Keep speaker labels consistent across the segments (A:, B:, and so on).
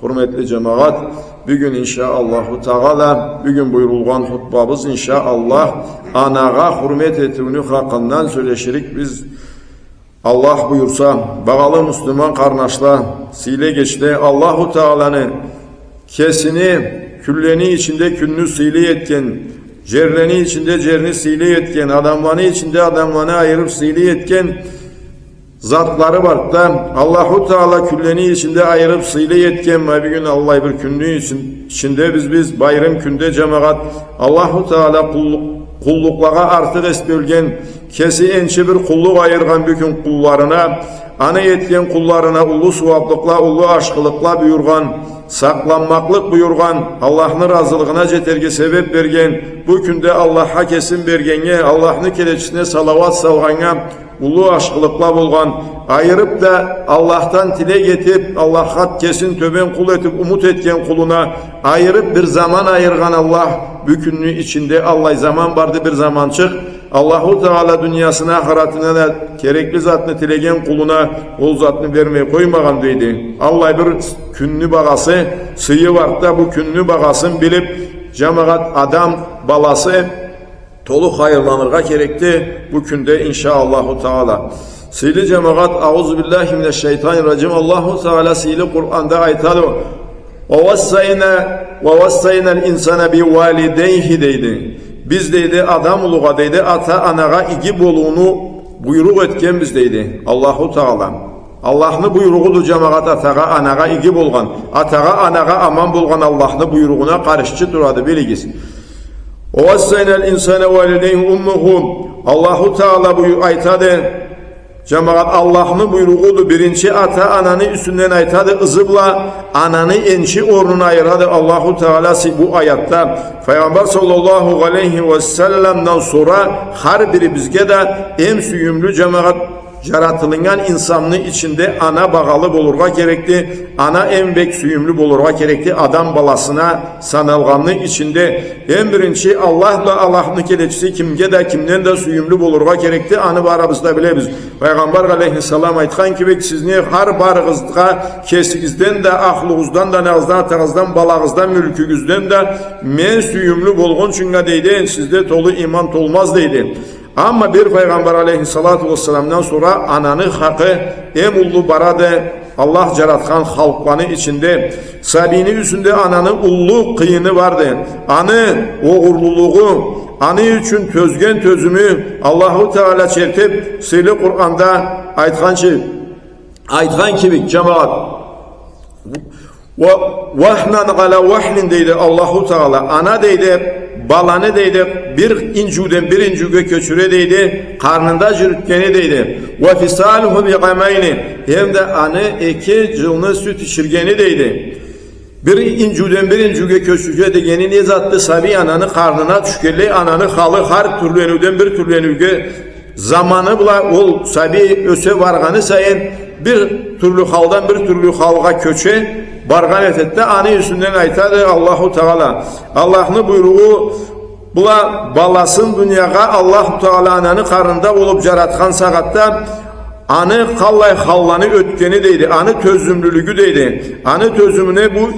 A: Hürmetli cemaat, bugün inşaallahu Teala, bugün buyurulgan hutbamız inşallah anağa hürmet ettiğini hakkından söyleşirik biz. Allah buyursa, bağlı Müslüman kardeşler, sile geçti, Allahu Teala'nın kesini, külleni içinde küllünü sile etken, cerreni içinde cerni sile etken, adamvanı içinde adamvanı ayırıp sile etken zatları var da Allahu Teala külleni içinde ayırıp sile etken ve bir gün Allah bir küllü içinde biz bayram günde cemaat Allahu Teala kulluklara artık esbölgen kesi ençe bir kulluk ayırgan bütün kullarına ana etken kullarına ulu suvaplıkla ulu aşkılıkla buyurgan saklanmaklık buyurgan Allah'ın razılığına jeterge sebep bergen bu günde Allah'a kesin bergenge Allah'ın kereçisine salavat salganga ulu aşkılıkla bulgan ayırıp da Allah'tan tile getip Allah'a kesin töben kul etip umut etken kuluna ayırıp bir zaman ayırgan Allah bükünlüğü içinde Allah zaman vardı bir zaman çık Allahu Teala dünyasına ahiretine de gerekli zatını tilegen kuluna o zatını vermeye koymagan deydi. Allah bir künlü bağası sıyı var da bu künlü bağasını bilip cemaat adam balası tolu hayırlanırga gerekti bu günde inşaallahu Teala. Sıylı cemaat Euzubillahimineşşeytanirracim Allahu Teala sıylı Kur'an'da aytadı. وَوَسَّيْنَا الْاِنْسَانَ بِوَالِدَيْهِ deydi. Biz deydi adam uluğa deydi ata anağa igi boluğunu buyruk etken biz deydi. Allahu Teala. Allah'ını buyruğudur cemaat atağa anağa igi bolgan. Atağa anağa aman bolgan Allah'ını buyruğuna karışçı duradı biligiz. وَوَسَّيْنَا الْاِنْسَانَ وَالِدَيْهِ اُمُّهُ Allahu Teala buyur aytadı. Cemaat Allah'ını buyruğudur birinci ata ananı üstünden aytadı ızıbla ananı ençi ornuna ayıradı Allahu Teala bu ayatta Peygamber sallallahu aleyhi ve sellem'den sonra her biri bizge de en süyümlü cemaat yaratılıngan insanlığı içinde ana bağalı bulurga gerekti ana en bek süyümlü bulurga gerekti adam balasına sanılganlığı içinde en birinci Allah'la Allah'ın kelecisi kimge de kimden de süyümlü bulurga gerekti anı aramızda bilebiz Peygamber aleyhisselam aytkan gibi siz ne her barığızda kesigizden de ahlınızdan da nazdan atağızdan balağızdan mülkünüzden de men süyümlü bulgun çünkü deydi sizde tolu iman olmaz deydi. Ama bir Peygamber aleyhissalatu vesselam'dan sonra ananın hakkı emullu baradı Allah yaratkan halkları içinde sabini üstünde ananın ullu kıyını vardı. Anı oğurluluğu anı için tözgen tözümü Allahu Teala çertip sıylı Kur'an'da aytkan gibi cemaat vahnan ala vahlin deydi Allahu Teala ana deydi balanı deydi bir incuden bir incüge köçüre deydi karnında jürütkeni deydi ve fisaluhu bi qamayni hem de anı iki cılını süt içirgeni deydi bir incuden bir incüge köçüre degeni ne zattı sabi ananı karnına düşkeli ananı halı her türlü bir türlü zamanı bula ol sabi öse varganı sayın bir türlü haldan bir türlü halga köçe bargan etette anı üstünden aytadı Allahu Teala Allah'ın buyruğu bula balasın dünyaya Allahu Teala ananı karnında olup yaratkan saatte anı kallay hallanı ötkeni deydi anı tözümlülüğü deydi anı tözümüne bu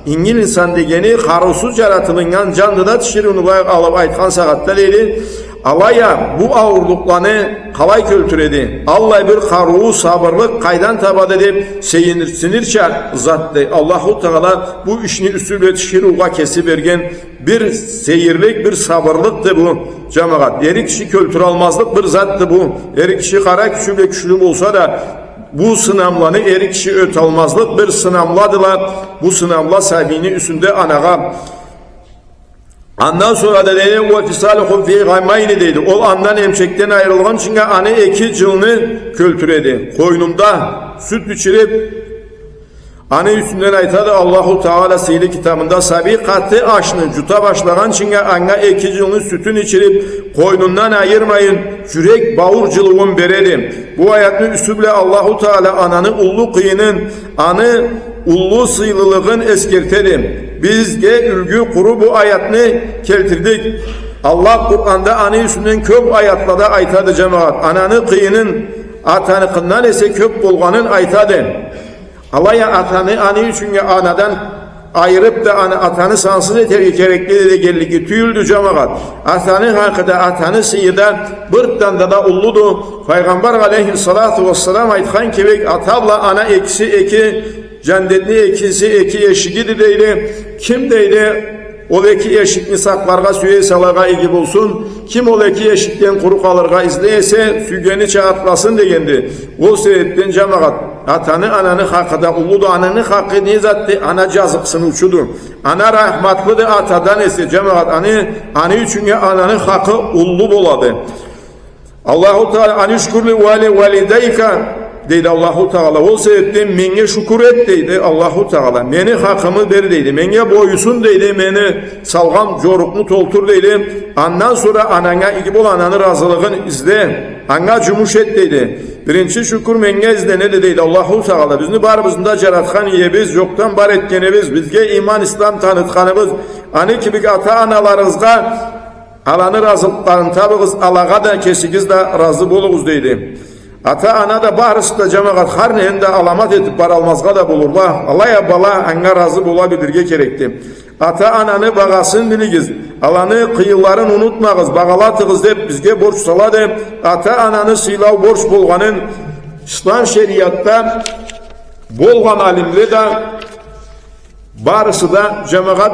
A: İngil insan degeni karusuz yaratılıngan canlıda tişirini alıp aytkan saatte deydi Alaya bu ağırlıklarını kalay kültüredi. Allah bir karuğu sabırlık kaydan tabadı deyip seyinirsinirçe zattı. Allahu Teala bu işini üstüyle şiruğa kesi bergen bir seyirlik bir sabırlıktı bu cemaat. Eri kişi kültür almazlık bir zattı bu. Eri kişi kara küçüyle küçülüm olsa da bu sınavlarını eri kişi öt almazlık bir sınavladılar. Bu sınavla sahibini üstünde anağa Ondan sonra da dedi o fisaluhum fi gaymayni dedi. O andan emçekten ayrılgan çünkü anne iki cılını kültüredi. Koynumda süt içirip anne üstünden aytadı Allahu Teala seyli kitabında sabi katı aşını cuta başlagan çünkü anne iki cılını sütün içirip koynundan ayırmayın. Yürek bağır cılığın bereli. Bu ayetli üsüble Allahu Teala ananı ullu kıyının anı ullu sıylılığın eskertelim. Bizge ülgü kuru bu ayetini keltirdik. Allah Kur'an'da anı üstünden köp ayatlarda aytadı cemaat. Ananı kıyının atanıkından ise köp bolganın aytadı. Alaya atanı anı üçünge anadan ayırıp da atanı sansız eterge gerekli de geligi tüyüldü cemaat. Atanı hakkında atanı sıyıda bırttan da ulludu. Peygamber aleyhissalatu vesselam aytkan kebek atavla ana eksi eki cennetli ekisi eki eşiği deydi. Kim deydi? O eki eşikni saklarga süye salaga egi bulsun. Kim o eki eşikten kuru kalırga izleyese sügeni çağatlasın degendi. O sebepten cemaat atanı ananı hakkıda uludu. Ananı hakkı ne zattı? Ana cazıksın uçudu. Ana rahmatlıdı atadan ese cemaat anı üçünge ananı hakkı ullu boladı. Allahu Teala anüşkürlü valideyka deydi Allahu Teala. O sebepten menge şükür et deydi Allahu Teala. Meni hakkımı ver deydi. Menge boyusun deydi. Meni salgam jorukmu toltur deydi. Ondan sonra anana iki bol ananı razılığın izle. Anga cumuş et deydi. Birinci şükür menge izle ne deydi Allahu Teala. Bizni barımızda caratkan iyemiz yoktan bar etkenimiz. Bizge iman İslam tanıtkanımız. Ani kibik ata analarınızga alanı razılıklarını tabığız. Alağa da kesigiz de razı boluguz deydi. Ata ana da barısı da cemaat har neyinde alamat etip bar almazga da bulurlar. Allah ya bala anga razı bulabilirge gerekti. Ata ananı bağasını biligiz. Alanı kıyıların unutmağız. Bağalatığız deyip bizge borç sala deyip ata ananı sıylav borç bolganın İslam şeriatta bolgan alimli de barısı da cemaat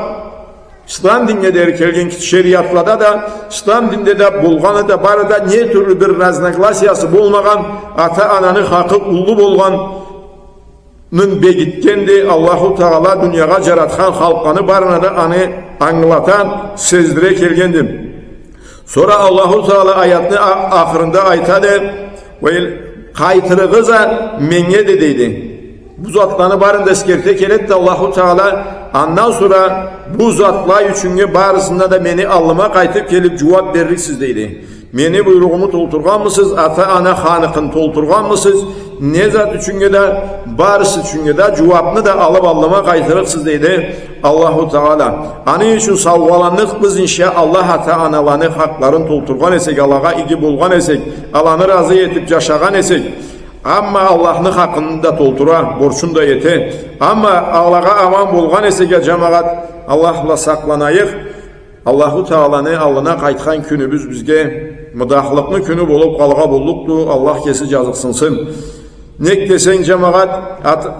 A: İslam dinine der kelgen şeriatlada da İslam dinde de bulganı da barı da niye türlü bir raznaklasiyası bulmagan ata ananı hakkı ullu bolganın begitkendi Allahu Teala dünyaya caratkan halkanı barına da anı anglatan sezdire kelgendim. Sonra Allahu Teala ayetini ahırında aytadı ve kaytırığıza menge de deydi. Bu zatlarını barında eskerte kelet Allahu Teala ondan sonra bu zatlar üçünge barısında da beni allıma kaytıp gelip cevap verirsiniz deydi. Meni buyruğumu tolturgan mısınız? Ata ana hanıkın tolturgan mısınız? Ne zat üçünge de barısı üçünge de cevabını da alıp allıma kaytırırsınız deydi Allahu Teala. Anı için savvalanlık biz inşallah ata analarını hakların tolturgan esek Allah'a iki bulgan esek alanı razı etip yaşagan esek. Ama Allah'ın hakkını da toltura, borçun da yete. Ama Allah'a aman bulgan esege cemaat Allah'la saklanayık. Allahu Teala'nı alına kaytkan günümüz bizge mıdahlıklı günü bulup kalga bulduktu. Allah kesi cazıksınsın. Nek desen cemaat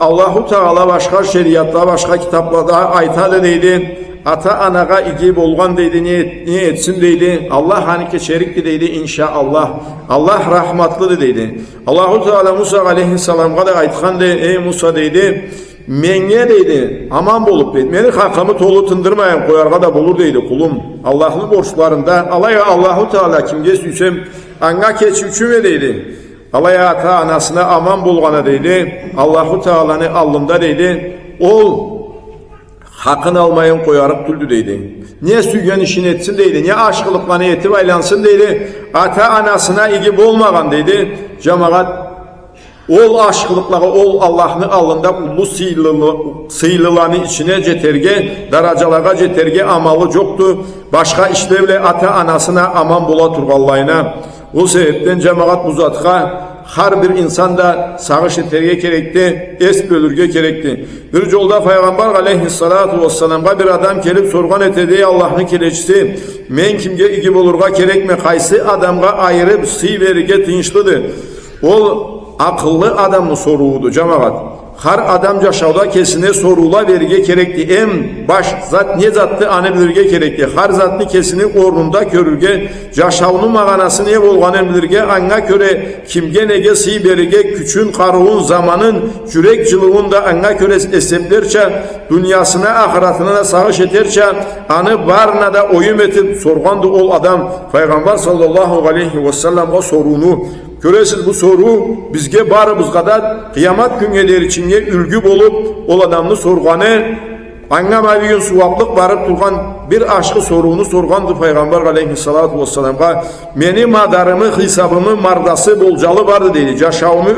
A: Allahu Teala başka şeriatla başka kitaplarda aytadı deydi. Ata anaga iki bolgan deydi, niye etsin deydi. Allah hani keçerikti deydi inşallah. Allah rahmatlı deydi. Allahu Teala Musa aleyhisselam'a da aytkan deydi. Ey Musa deydi. Menge deydi. Aman bolup deydi. Meni hakkımı tolu tındırmayın koyarga da bulur deydi kulum. Allah'ın borçlarında. Alaya Allahu Teala kimge süysem anga keç üçüme deydi. Alaya ata anasına aman bulgana deydi. Allahu Teala'nı alnında deydi. Ol hakkını almayın koyarıp tüldü deydi. Niye sügyen işini etsin deydi. Niye aşkılıkla niyeti baylansın deydi. Ata anasına igi bolmagan deydi. Cemaat ol aşkılıkla ol Allah'ın alında ulu sıylılanı içine ceterge, daracalara ceterge amalı çoktu. Başka işlevle ata anasına aman bula turgallayına. O sebepten cemaat bu zatka her bir insan da sağış eterge gerekti, es bölürge gerekti. Bir yolda Peygamber aleyhissalatu vesselam'a bir adam gelip sorgan etedi Allah'ın kileçisi. Men kimge igi bulurga gerekme, kaysı adamga ayırıp sıy verige tinçlidir. O akıllı adamın soruğudu cemaat. Her adam yaşavda kesine sorula verige gerekti. En baş zat ne zattı anı bilirge gerekti. Her zatlı kesini ornunda körürge. Yaşavının mağanası ne bolganı bilirge. Anga köre kimge nege siy berige. Küçün karuğun zamanın cürek cılığında anga köre eseplerçe. Dünyasına ahiretine de sağış eterçe. Anı barına da oyum etip sorgandı ol adam. Peygamber sallallahu aleyhi ve sellem o sorunu. Göresiz bu soru bizge barımız kadar kıyamet güngeleri içinde ülgü bolup ol adamlı sorganı anlama bir gün suvaplık barıp turgan bir aşkı sorunu sorgandı Peygamber aleyhissalatu vesselam'a. Meni madarımı, hesabımı, mardası, bolcalı vardı deydi. Caşavımı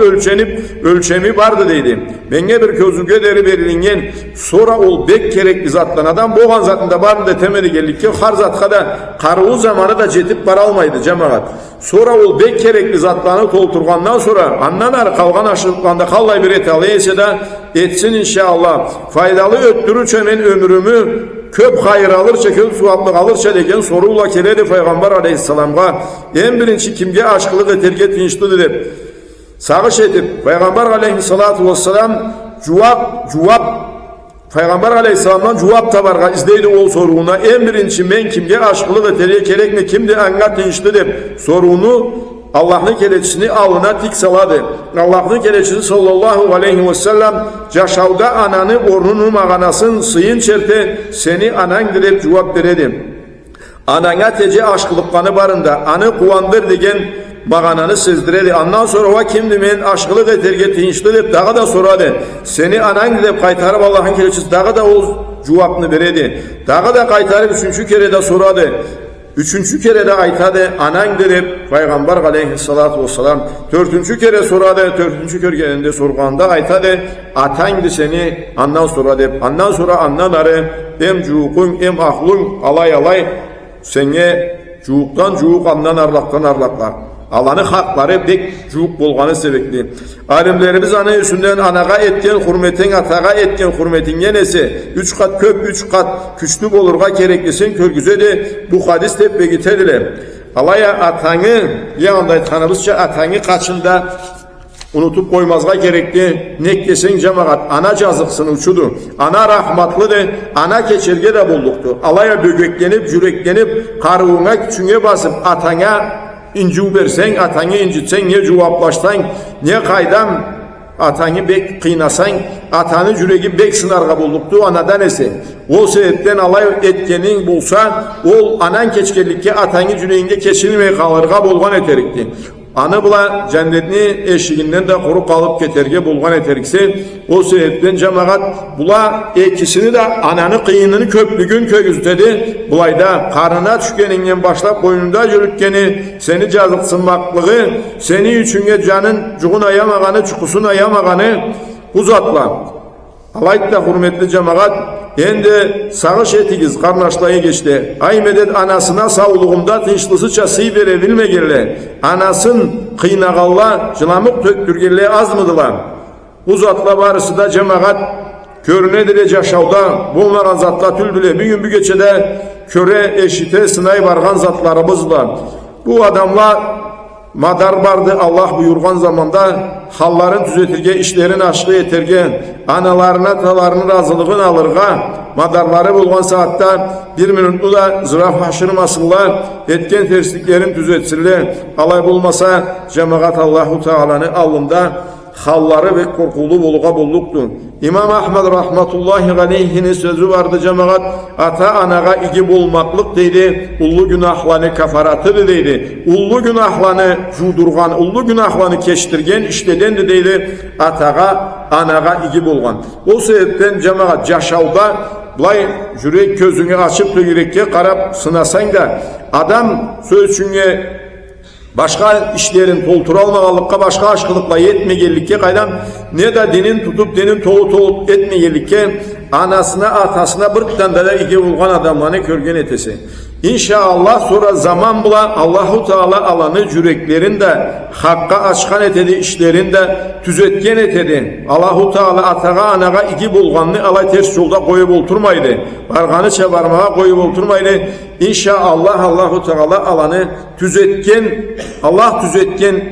A: ölçemi vardı deydi. Benge bir közüge deri verilingen sonra ol bek gerekli zatlan adam boğan zatında vardı detemedi geldik ki har zatka da karığı zamanı da jetip para almaydı cemaat. Sonra ol bek gerekli zatlarını tolturgandan sonra andan arı kalgan aşılıklarında kallay bir eti aleyse de etsin inşallah. Faydalı öttürü çömen ömrümü köp hayır alırça, köp suaplık alırça degen soruyla keledi Peygamber aleyhisselam'a. En birinci kimge aşkılık eterge tinçli dedi. Sağış edip Peygamber aleyhissalatu vesselam cevap Peygamber aleyhisselamdan cevap tabarga izdeydi o soruna. En birinci men kimge aşkılık eterge kerek mi kimdi anla tinçli dedi. Sorunu Allah'ın keleçisini alına tik saladı. Allah'ın keleçisi sallallahu aleyhi ve sellem caşavda ananı ornunu mağanasın sıyın çerte seni anan direp cevap veredim. Anana tece aşkılıklarını barında anı kuvandır degen mağananı sezdiredi. Ondan sonra o kimdi men aşkılık eterge tinçli deyip daha da soradı. Seni anan direp kaytarıp Allah'ın keleçisi daha da o cevapını veredi. Daha da kaytarıp üçüncü kere de soradı. Üçüncü kere de aytadı anan derip Peygamber aleyhissalatu vesselam dördüncü kere soradı. Dördüncü kerende sorganda aytadı atangdı seni andan sonra deyip andan sonra annanları hem cuğukun hem aklın alay sene cuğuktan cuğuk andan arlaktan arlaklar. Alanı hakları bek cuğuk bolganı sebekli. Alimlerimiz ana yüzünden anaga etken hürmetin ataga etken hürmetin yenesi 3 kat köp 3 kat küçlü bolurga gereklisin körgüze de bu hadis tepe gitediler. Alaya atanı bir anda etkanımızca atanı kaçında unutup koymazga gerekli neklesen cemaat ana cazıksın uçudu. Ana rahmatlıdır. Ana keçirge de bulduktu. Alaya bögeklenip yüreklenip karıvına küçüğe basıp atana İnci versen, atanı incitsen, ne cevaplaşsan, ne kaydam atanı bek kıynasan, atanı yüreği bek sınarga bulduktu anadan ese. O sebepten alay etkenin bulsa, ol anan keçkelikke atanı yüreğinde keçilmeye kalırga bulgan eterikti. Anı bula cennetini eşiğinden de koru kalıp keterge bulgan eterikse, o sebepten cemaat bula ikisini de ananı kıyınını köplügün kögüzdedi. Bulayda karnına tükeninden başlap boynunda yürütkeni, seni cazıksınmaklığı, seni üçünge canın cuğun ayamağanı, çukusun ayamağanı uzatla. Alayda hürmetli cemaat, endi sağış etigiz karnaşlayı geçti. Ay medet anasına sağlığımda tinçlısıça sıy verebilme gerle. Anasın kıynağalla, cılamık töktürgerle az mıdılar? Uzatla barısı da cemaat, körüne dile caşavda, bulmaran zatla tülbüle, bir gün bir geçede köre eşite sınay vargan zatlarımızla. Bu adamlar madar vardı Allah buyurgan zamanda halların düzetirge, işlerin aşkı yetergen, analarına talarının razılığını alırga, madarları bulgan saatte bir minutlu da zıraf haşırmasınlar, etken tersliklerin düzetsinler, alay bulmasa cemaat Allahu Teala'nın alında halları ve korkulu buluğa bulduktu. İmam Ahmed rahmetullahi aleyhinin sözü vardı cemaat, ata anaga igi bulmaklık deydi, ullu günahlarını kafaratı deydi, ullu günahlarını judurgan, ullu günahlarını keştirgen işleden de deydi, ataga anaga igi bulgan. O sebepten cemaat caşavda bulay yürek közünü açıp da yürekke karab sınasan da adam sözçünge başka işlerin toltura almağalıkka, başka aşkılıkla yetmegellikke kaydan ne de dinin tutup dinin tolu etmegellikke anasına atasına bırktan da iki bulgan adamlarını körgen etesi. İnşallah sonra zaman bula Allahu Teala alanı yüreklerin de hakka açkan etedi, işlerin de tüzetken etedi. Allahu Teala ataga anaga iki bulganını alay ters yolda koyup oturmaydı. Barganı çabarmağa koyup oturmaydı. İnşallah Allahu Teala alanı tüzetken, Allah tüzetken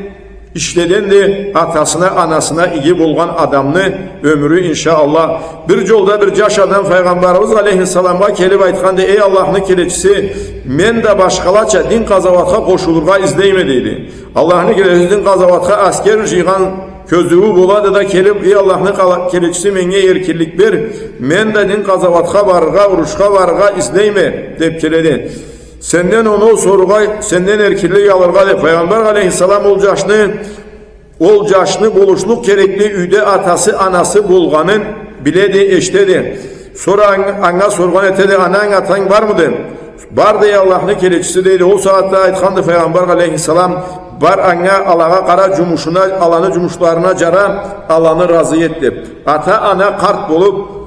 A: işleden de atasına anasına iyi bulgan adamını ömrü inşallah bir yolda bir caş adam Peygamberimiz aleyhisselam'a kelip aytkandı ey Allah'ın keleçisi men de başkalaça din kazavatga koşulurga izleymediydi. Allah'ın keleçisi din kazavatga asker jıygan közüvü buladı da kelip ey Allah'ın keleçisi menge erkirlik ver men de din kazavatga varga uruşga varga izleyme dep keledi. Senden onu sorgay, senden erkirlik alırga de Peygamber aleyhisselam olcaşını buluşluk gerekli üde atası anası bulganın biledi eştedi. Sonra ana sorgan etedi, anan atan var mı dem? Bar diye Allah'ın kelekçisi deydi. O saatte aytkandı Peygamber aleyhisselam, var ana alağa kara cumuşuna, alanı cumuşlarına cara alanı razı etti. Ata ana kart bulup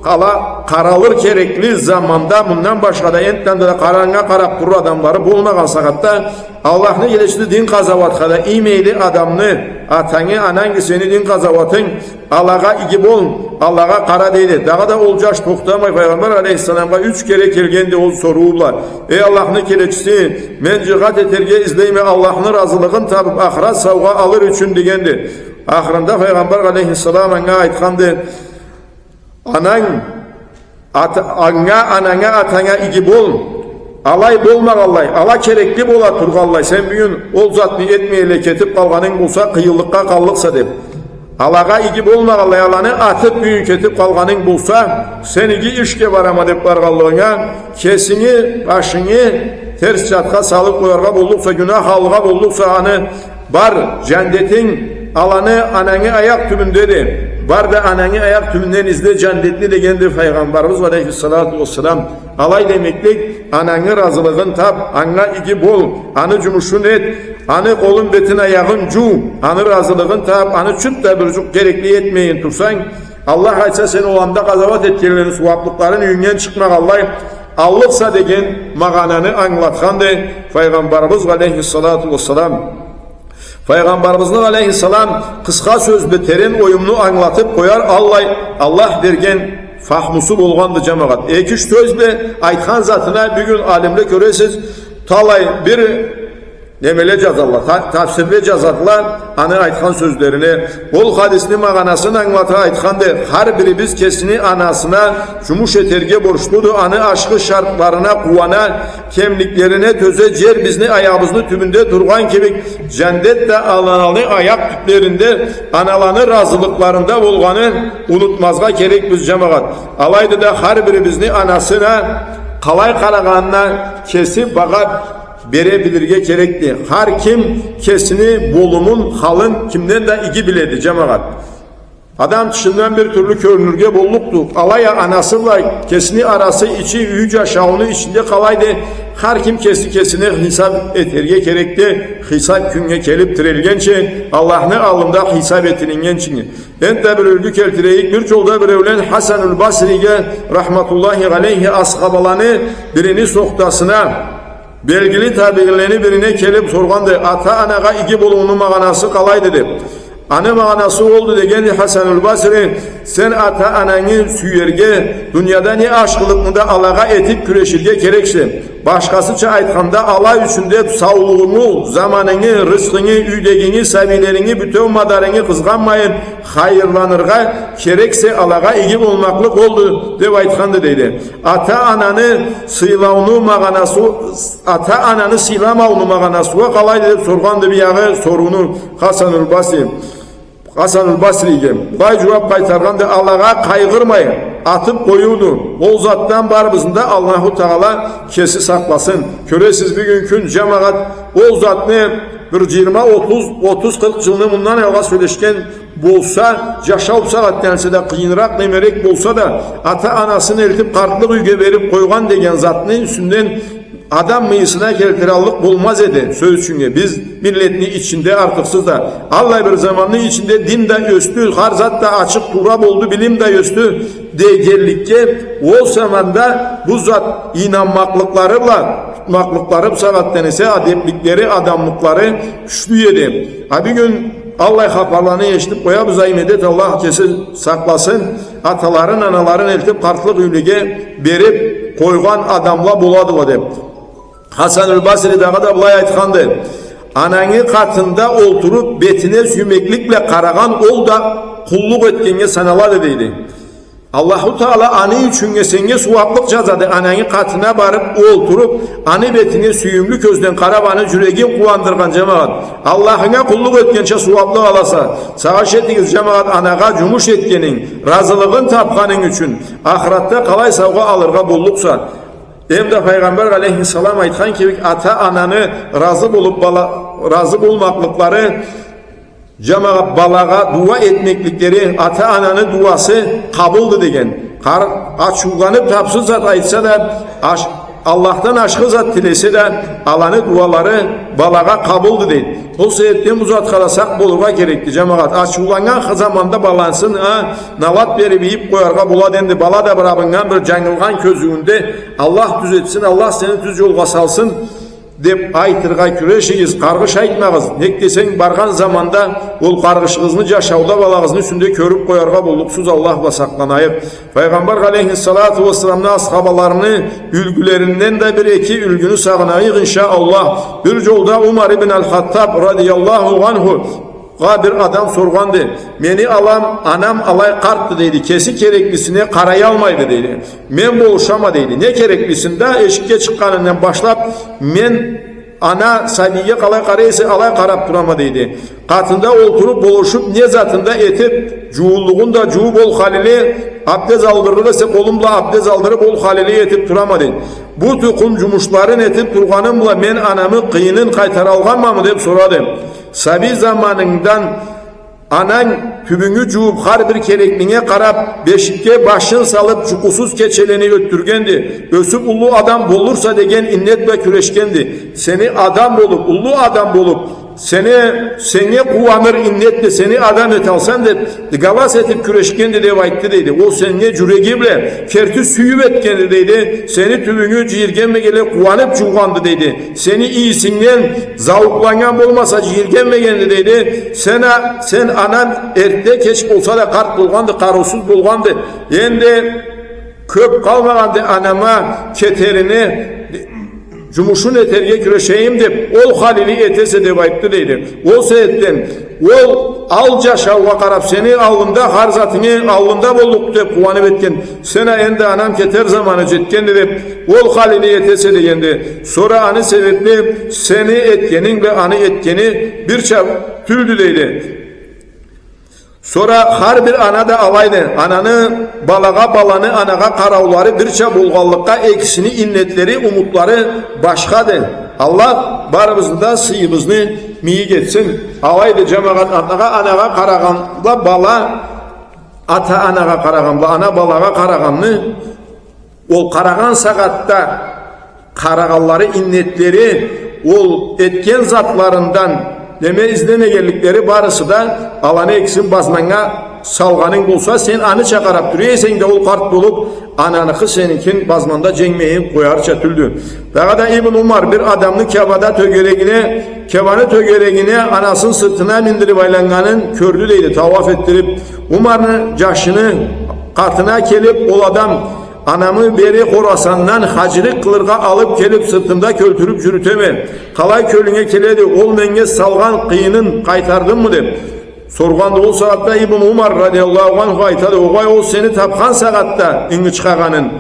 A: karalır gerekli zamanda bundan başka da entten de karanga karap durur adamları bulmagan sakatta Allah'ın gelişti din kazavatkada imeyli adamını atanı anan seni din kazavatın Allah'a iki bol Allah'a kara deydi. Daha da olcaş toktamay Peygamber aleyhisselam'a 3 kere kelgendi o soruğublar. Ey Allah'ın kelekçisi men cihat eterge izleyme Allah'ın razılığın tabip ahiret savga alır üçün degendi. Ahirinde Peygamber aleyhisselam'a aytkandı. Ananga atanga iki bol alay bolmak allay ala kerekli bola turgallay sen bugün ol zatni etmeyle ketip kalganın bulsa kıyıllıkka kallıksa dep alaga iki bolmak allay alanı atıp bugün ketip kalganın bulsa sen iki işke varama dep bargallığına kesini başını ters çatka salıp koyarga bulduksa günah halga bulduksa anı bar cennetin alanı ananı ayak tümündedir. Var da ananı ayak tümünden izle cennetli degendir Peygamberimiz aleyhissalatu vesselam. Alay demeklik ananı razılığın tap, anna iki bol, anı cumuşun et, anı kolun betin ayağın cu, anı razılığın tap, anı çıt da bircuk gerekli etmeyin tursan. Allah aytsa sen olanda kazavat etkilerini suvaplıkların yünden çıkmak Allah'sa degen mağananı anlatkandı Peygamberimiz aleyhissalatu vesselam. Peygamberimizin aleyhisselam kıska sözlü terin oyumunu anlatıp koyar Allah dergen fahmusu bolgandı cemaat. Ekiş sözle aytkan zatına bir gün alimle göresiz talay bir nemele cazarlar, tafsirle cazarlar anı aytkan sözlerini. Ol hadisini mağanasını anlatı aytkandı. Her biri biz kesini anasına cumuş eterge borçludu. Anı aşkı şartlarına kuvana, kemliklerine töze cer bizni ayağımızını tümünde durgan kebik cennette alanalı ayak tüplerinde analanı razılıklarında bolganı unutmazga gerek biz cemaat. Alaydı da her biri bizni anasına kalay karagana kesip bakar verebilirge gerekli. Her kim kesini bolumun halın kimden de iki biledi cemaat. Adam dışından bir türlü körünürge bolluktu. Alaya anasıyla kesini arası içi yüce aşağını içinde kalaydı. Her kim kesini hesap eterge gerekli. Hesap künge kelip tirelgençe Allah'ın alında hesap etilingençini. Ente bir ülgü keltireyik bir çolda bir evlen Hasanül Basri'ge rahmetullahi aleyhi ashabalanı birini soktasına belgili tabilerini birine kelip sorgandı. Ata anaga iki boluğunun mağanası kalay dedi. Anı mağanası oldu degen Hasanül Basri sen ata ananı süyerge dünyada ne aşkılıkını da alaga etip küreşirge gerekse başkasıça aytkanda alay üçünde sağlığını, zamanını, rızkını, üydegini, sabilerini, bütün madarını kızganmayın hayırlanırga gerekse alaga iyi olmaklık oldu deb aytkanda deydi. Ata ananı sıylavunu mağanası ata ananı sıylamavunu mağanası ve kalay deb sorgandı bir yağı sorunu Hasanül Basri. Hasanül Basri'ge bay cevap kaytarganda Allah'a kaygırmayın atıp koyudu. O zattan barbızında Allahu Teala kesi saklasın. Köresiz bir günkün cemaat o zat ne bir 20-30-40 yılını bundan evvel söyleşken bolsa, yaşaup saatlense de kıyınırak demerek bolsa da ata anasını eritip kartlık üge verip koygan degen zatının üstünden adam mıyısına keltirallık bulmaz edi söz çünkü biz milletini içinde artıksız da Allah bir zamanın içinde din de östü harzat da açık turab oldu bilim de östü degerlikke o zamanda bu zat inanmaklıklarıyla tutmaklıkları salattan ise adeplikleri adamlıkları güçlü yedi. Bir gün Allah haparlarını eşitip koya buzay medet Allah kesin saklasın ataların anaların eltip kartlık ülüge berip koygan adamla buladılar deyip. Hasanül Basri dağı da bulay aytkandı. Ananı katında oturup betine sümeklikle karagan ol da kulluk etkenge sanala dediydi. Allahu Teala anı üçünge senge suvaplık cazadı. Ananı katına barıp oturup anı betine süyümlü közden karabanı cüregin kuvandırgan cemaat. Allah'ına kulluk etkençe suvaplık alasa. Savaş ettiğiniz cemaat anaga cumuş etkenin, razılığın tapkanın üçün. Ahiratta kalay savga alırga bulluksa. Hem de Peygamber aleyhisselam aytkan ki ata ananı razı bulmaklıkları cemaat balaga dua etmeklikleri ata ananı duası kabuldu degen. açıqlanıb tapsız zat aytsa da, Allah'tan aşkı zat dilese de alanı duaları balağa kabuldu deydi. O sebepten bu zat qalasak bolurğa gerekli cemaat. Açıqlanan zamanda balansın, navat verip yiyip koyarga bula dendi. Bala da bırabından bir cangılgan közüğünde Allah düz etsin, Allah seni düz yolga salsın dep aytırga küreşigiz, qargış aytmağız. Nek desen bargan zamanda ol qargışığızını jaşavda balağızın üstünde körüp koyarga boluksuz Allah'la saklanayıp. Peygamber aleyhissalatu vesselam'ın ashabalarını ülgülerinden de bir iki ülgünü sağınayıq inşallah. Bir yolda Umar ibn al-Hattab radiyallahu anhu bir adam sorgandı. Meni alam, anam alay karttı deydi. Kesi kereklisine karayı almaydı deydi. Men boğuşama deydi. Ne kereklisinde eşikке çıkkanından başlap men ana sabiye kalay karayısı alay karap durama deydi. Katında oturup boğuşup ne zatında etip cuğulluğunda cuğu bol halili abdest aldırırsa kolumla abdest aldırıp bol halili etip durama deydi. Bu tukun cumuşların etip durganımla men anamı kıyının kaytaralganma mı deyip soradım. Sabi zamanından anan tübünü cuğup har bir kerekliğine karap beşikke başın salıp çukusuz keçeleni öttürgendi. Ösüp ulu adam bolursa degen innet ve küreşkendi. Seni adam bolup, ulu adam bolup seni kuvanır innetle seni adam et alsan de gavas etip küreşkendi de vaytti deydi. O seni cüregible kertü süyüp etkendi deydi. Seni tübünü cihirgenme gele kuvanıp çuğandı deydi. Seni iyisinden zavuklangan olmasa cihirgenme geldi deydi. Sen anan erkte keç olsa da kart bulgandı, karusuz bulgandı. Endi köp kalmagandı anama keterini cumuşun eterge küreşeyim deyip ol halili etese de vayıptı deydi. O seyetten ol alca şavva karap seni alında harzatını alında bolluk deyip kuvanıp etken sena endi anam keter zamanı jetken deyip ol halili etese degendi. Sonra anı sebepli seni etkenin ve anı etkeni bir çap tüldü deydi. Sonra har bir ana da alaydı. Ananı balağa balanı anağa karavları birçe bulgallıkka eksini innetleri umutları başkadı. Allah barımızda sıyımızını miyi geçsin. Alaydı cemaat anağa karağanla bala ata anağa karağanla ana balağa karağanlı ol karağan sakatta karağanları innetleri ol etken zatlarından deme izleme geldikleri barısı da alanı eksin bazmana salganın bulsa sen anı çakarap duruyor sen de ol kart bulup ananıkı seninkin bazmanda cengmeyin koyar çatüldü. Daha da İbn Umar bir adamın kevanı tögeregine anasının sırtına mindirip aylanganın kördü deydi tavaf ettirip Umar'ın caşını kartına gelip ol adam anamı beri Horasan'dan hacırı kılırga alıp gelip sırtımda költürüp jürüteme. Kalay kölüne keledi ol menge salgan kıyının kaytardın mı de. Sorganda ol saatte İbn Umar radiyallahu anh aytadı. Oğay ol seni tapkan saatte ıngı çıkaganın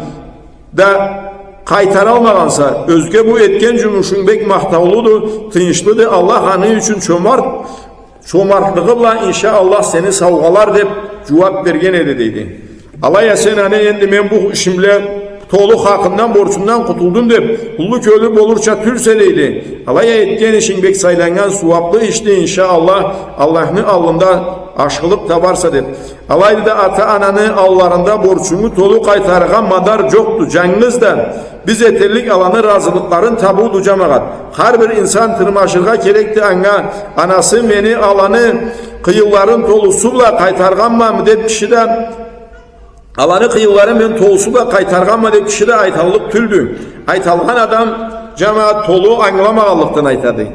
A: da kaytar almagansa özge bu etken cümüşün bek mahtavludu, tınçlıdı. Allah anı için çomartlığıyla inşallah seni savgalar deyip cevap bergen edeydi. Alaya sen hani endi men bu işimle toğlu hakkından borçundan kutuldum deyip kullu köylü bolurça tülse deydi. Alaya etken işin bek saylangan suvaplı işti inşallah Allah'ın alında aşkılık tabarsa deyip. Alaydı da ata ananı allarında borçunu tolu kaytargan madar çoktu canınız da biz eterlik alanı razılıkların tabudu cemaat. Her bir insan tırmaşırga gerekti anası meni alanı kıyıların tolusuyla kaytarganma mı deyip kişi de alanı kıyıları men toğusuyla kaytarganma deyip kişi de aytallık tüldü. Aytalgan adam cemaat tolu anlamağalıktan aytadı.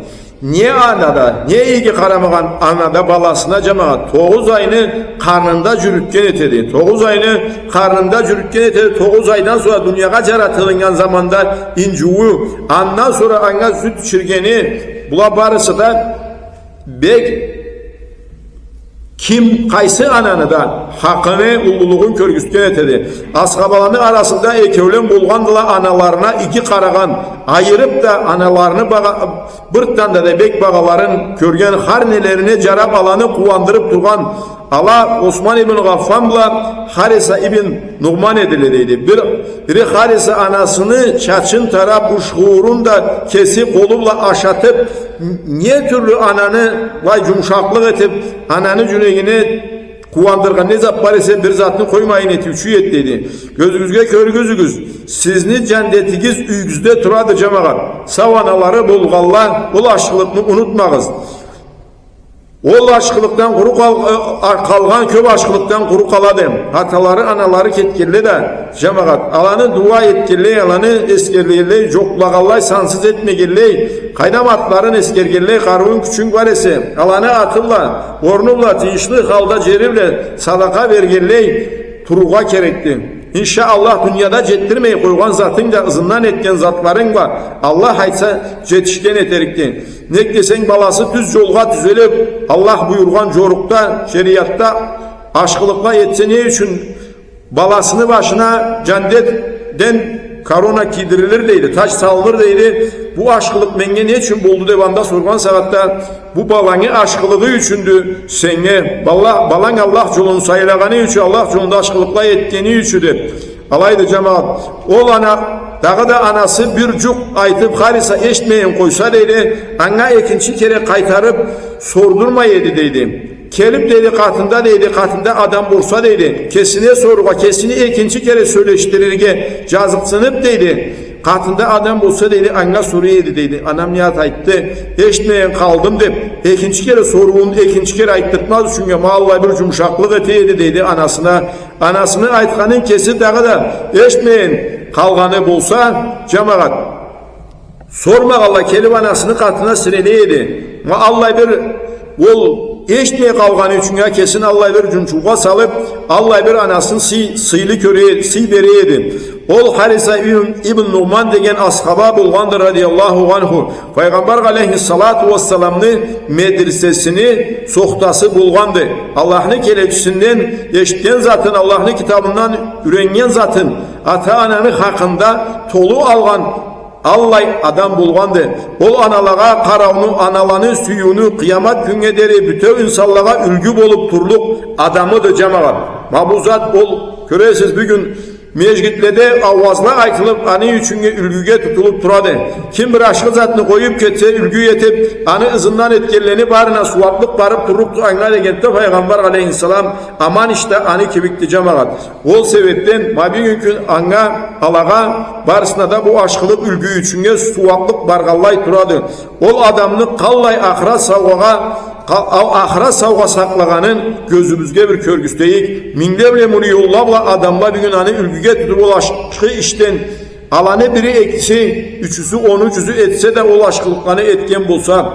A: Niye anada, niye ilgi karamagan anada balasına cemaat 9 ayını karnında cürükken etedi. 9 ayını karnında cürükken etedi. 9 aydan sonra dünyaya yaratılıngan zamanda incuğu, andan sonra anga süt çirgeni bula barısı da bek kim kaysı ananı da hakkını ululuğun körgüsken etedi. Ashabalarının arasında ekevlen bulgandılar analarına iki karagan ayırıp da analarını bırttan da bek bağaların körgen harnelerine carap alanı kuvandırıp durgan Allah Osman ibn Gaffan'la Harisa ibn Numan edilediydi. Biri Harisa anasını çaçın taraf uşğurun da kesip koluyla aşatıp niye türlü ananı vay yumuşaklık etip ananı cüneyini Kuvandırgan ne zat var ise bir zatını koymayın eti üçü et dedi. Gözünüzge kör gözügüz. Sizni cennetigiz üyüzde turadı cemaat. Savanaları bulgallar. Ol aşkılıkını unutmağız. Ol aşkılıktan kuru kalgan köp aşkılıktan kuru kaladım. Hataları anaları ketkirli de cemaat. Alanı dua etkirli, alanı eskerleyirli, joklagallay sansız etmegirli. Kaydam atların eskergirli, karun küçük var ise. Alanı atılla, ornubla, tiyişli halda cerivle sadaka vergirli, turuğa kerekti. İnşallah dünyada jettirmeyi koygan zatın da ızından etken zatların var. Allah haysa jetişken eterikti. Ne desen balası düz yolga düzelip Allah buyurgan jorukta, şeriatta aşkılıkla etse ne için balasını başına cennetten karona kidirilir deydi, taş salınır deydi. Bu aşkılık menge ne için buldu devanda sorgan saatte bu balanı aşkılığı üçündü senge balan Allah yolunu sayılaganı üçün Allah yolunda aşkılıkla etkeni üçüdür. Alaydı cemaat ol ana dağı da anası bir cuk aytıp harisa eşitmeyin koysa deydi ana ikinci kere kaytarıp sordurmaydı deydi. Kelip dedi katında adam bursa dedi. Kesine soruğa kesini ikinci kere söyleştirirge cazıksınıp dedi. Katında adam bulsa dedi anga soruydu dedi. Anam niyat ayttı. Eşitmeyen kaldım deyip ikinci kere soruğunu ikinci kere ayttırtmaz çünkü vallahi bir cumşaklık eteydi dedi anasına. Anasını aytkanın kesi dağı da eşitmeyen kalganı bulsa cemaat sorma Allah kelip anasını katına sireleydi. Ve Allah bir ol eşitmeye kalganı için ya kesin Allah bir cunçuğa salıp Allah bir anasını sıylı köreye siy bereydi. Ol Harisa İbn Numan degen ashaba bulgandır radiyallahu anhu. Peygamber aleyhissalatu vesselam'nı medresesini sohtası bulgandı. Allah'ın kelepçisinden eşitten zatın Allah'ın kitabından ürengen zatın ata ananı hakkında tolu algan Allah adam bulgandı. Ol analağa karavunu, analanın suyunu, kıyamet günge deri bütün insanlığa ülgü bolup turluk adamıdır cemaat. Mabuzat ol, köresiz bugün mecgitlede avazla aytılıp anı üçünge ülgüge tutulup turadı. Kim bir aşkı zatını koyup ketse ülgü yetip anı ızından etkilerini barına suvaplık barıp turluk anlar egette Peygamber aleyhisselam aman işte anı kibikti cemaat. Ol sebepten mabi günkün anga alağa barısına da bu aşkılık ülgü üçünge suvaplık bargallay turadı. Ol adamını kallay ahira savga saklaganın gözümüzge bir körgüsteyik. Mindevle muni yollabla adamla bir gün anı ülgüge tutup ulaşkı işten alanı biri eksi, üçüsü onu cüzü etse de o aşkılıklarını etken bulsa.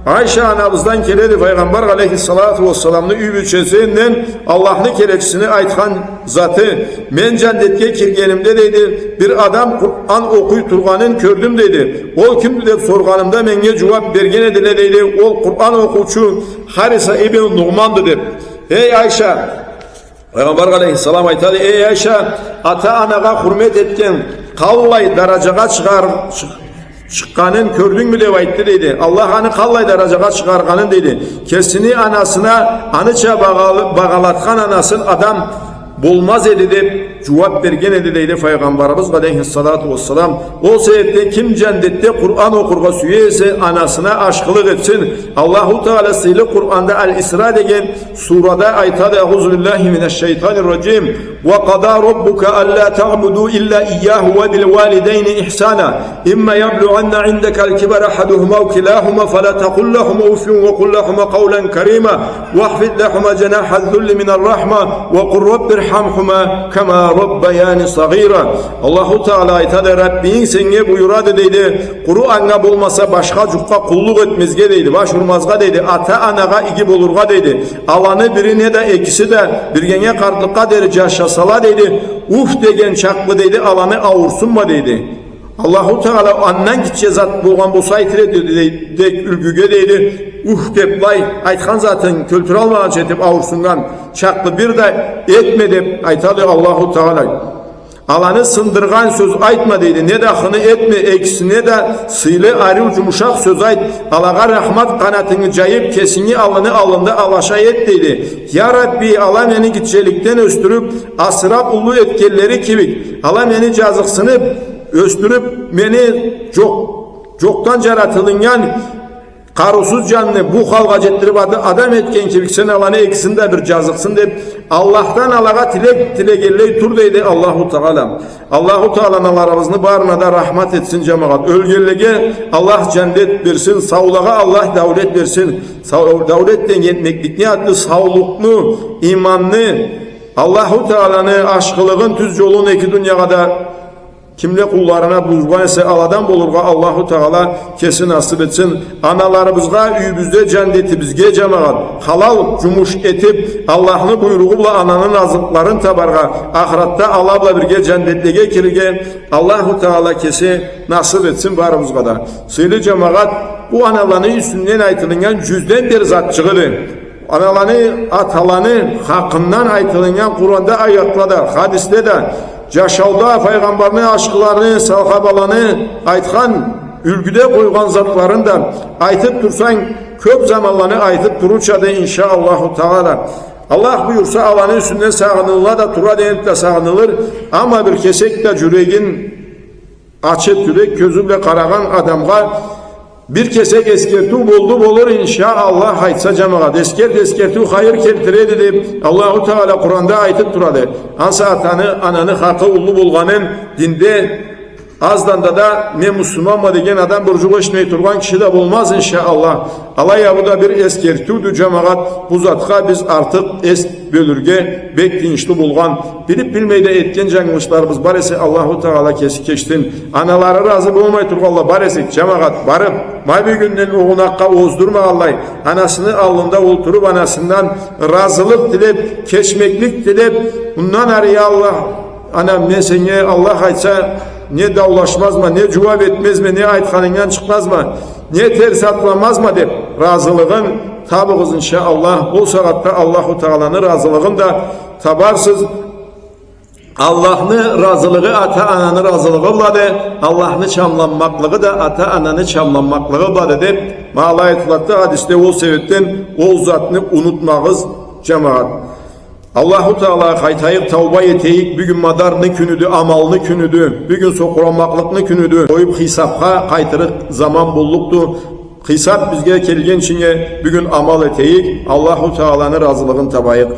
A: Ayşe anamızdan keledi Peygamber aleyhissalatu vesselam'ın übüçesinden Allah'ın kelepçisini aytkan zatı men cennetke kirgenimde dedi bir adam Kur'an okuy turganın kördüm dedi. Ol kimdi dep sorganımda menge cevap bergen edile dedi. Ol Kur'an okuçu Harisa İbn Numan'dı dep. Ey Ayşe Peygamber aleyhissalam aytadı ey Ayşe ata anaga hürmet etken kallay darajaga çıkkanın kördün mü dev ayttı dedi. Allah anı kallay darajaga çıkarganın dedi. Kesini anasına anıça bağalatkan anasın adam bulmaz edi de cevap bergen edi deydi Peygamberimiz aleyhissalatu vesselam. O sebepte kim cennette Kur'an okurga süyeyse anasına aşkılık etsin. Allahu Teala sıylı Kur'an'da El-İsra degen surada aytadı Euzubillahimineşşeytanirracim ve qada rabbuka alla ta'budu illa iyyahu ve bil valideyni ihsana imma yablughanna indekel kibara ahaduhuma ve kilahuma fala taqul lahuma uffin ve qul lahuma qawlan karima wahfid lahuma cenahaz-zulli minir-rahma ve qul rabbirhamhuma kema rabbayani sagira. Allahu Teala aytadı Rabbin senge buyuradı deydi. Kur'an'a bulmasa başka cukka kulluk etmezge deydi. Başvurmazga deydi. Ata anaga iki bulurga deydi. Alanı birine de ikisi de birgene kartlıkka derece yaşasala deydi. Uf degen çaklı deydi. Alanı avursunma deydi. Allahu Teala annen gitçe zat bulgan bu saytire deydi. Ülgüge deydi. Dep lay aytkan zaten kültür almadan çetip avursungan çaklı bir de etme dep aytadı Allahu Teala. Alanı sındırgan söz aytma deydi. Ne de hını etme eksine de sıylı arı cumuşak söz ayt. Alağa rahmat kanatını cayıp kesini alanı alında alaşa et deydi. Ya Rabbi ala meni gitçelikten östürüp asrap ulu etkelleri kibik. Ala meni cazıksınıp östürüp meni coktan caratılıngan karusuz canını bu halga jettirip adam etken kebik sen alanı eksin de bir cazıksın deyip Allah'tan Allah'a tilegelley tur deydi Allahu Teala. Allahu Teala'nın aramızını barına da rahmet etsin cemaat. Ölgelege Allah cennet versin, sağlığa Allah devlet versin. Devletten yetmeklik ne adlı sağlıklı, imanlı, Allahu Teala'nın aşkılığın tüz yolunu iki dünyada da kimle kullarına buzgan ise aladan bulurga Allahu Teala kesin nasip etsin. Analarımızga üyümüzde cenneti bizge cemaat halal cumuş etip Allah'ın buyruğuyla ananın azıkların tabarga ahiratta Allah'la birge cennetlige kirge Allahu Teala kesin nasip etsin barımızga da. Söyle cemaat bu analarının üstünden aytılıngan cüzden bir zatçıgıdır. Analarını atalanı hakkından aytılıngan Kur'an'da ayetlarda hadiste de Yaşalda peygamberin aşklarını, sahabalarını aytkan, ülgüde koygan zatların da aytıp dursan köp zamanlarını aytıp dururça da inşallahu Teala. Allah buyursa alanın üstünden sağınırlar da tura denip de sağınılır ama bir kesek de yüreğin açıp yürek gözüyle karagan adamga bir kesek eskertu olur inşallah aytsa cemaat eskertu hayır keltiredi deyip Allahu Teala Kur'an'da aytıp duradı. Hansa ananı hakkı ulu bulganın dinde azdan da ne Müslüman mı degen adam burcu başmayı turgan kişi de bulmaz inşallah. Alaya bu da bir eskertudu cemaat bu zatka biz artık bölürge bektinçli bulgan bilip bilmeyi de etken canmışlarımız baresi Allahu Teala kestin. Anaları razı bulmay turgalla baresik cemaat barıp mavi günden oğunakka ozdurma Allah'ı anasını alnında oturup anasından razılık dilep keçmeklik dilep bundan araya Allah anam ne sene Allah aytsa ne davlaşmaz mı, ne cevap etmez mi, ne aytkanından çıkmaz mı, ne ters atlamaz mı deyip razılığın tabığız inşallah. O saatte Allahu Teala'nın razılığını da tabarsız. Allah'ın razılığı ata ananı razılığı de Allah'ın çamlanmaklığı da ata ananı çamlanmaklığı da deyip malayetulatta hadiste o sebepten o zatını unutmağız cemaat. Allahu Teala kaytayıp tavba eteyik bugün madarını günüdü, amalını günüdü, bugün sokuranmaklıkını günüdü. Koyup hisapka kaytırık zaman bulluktu. Hisap bizge kelgen içine bugün amal eteyik. Allahu Teala'nın razılığını tabayık.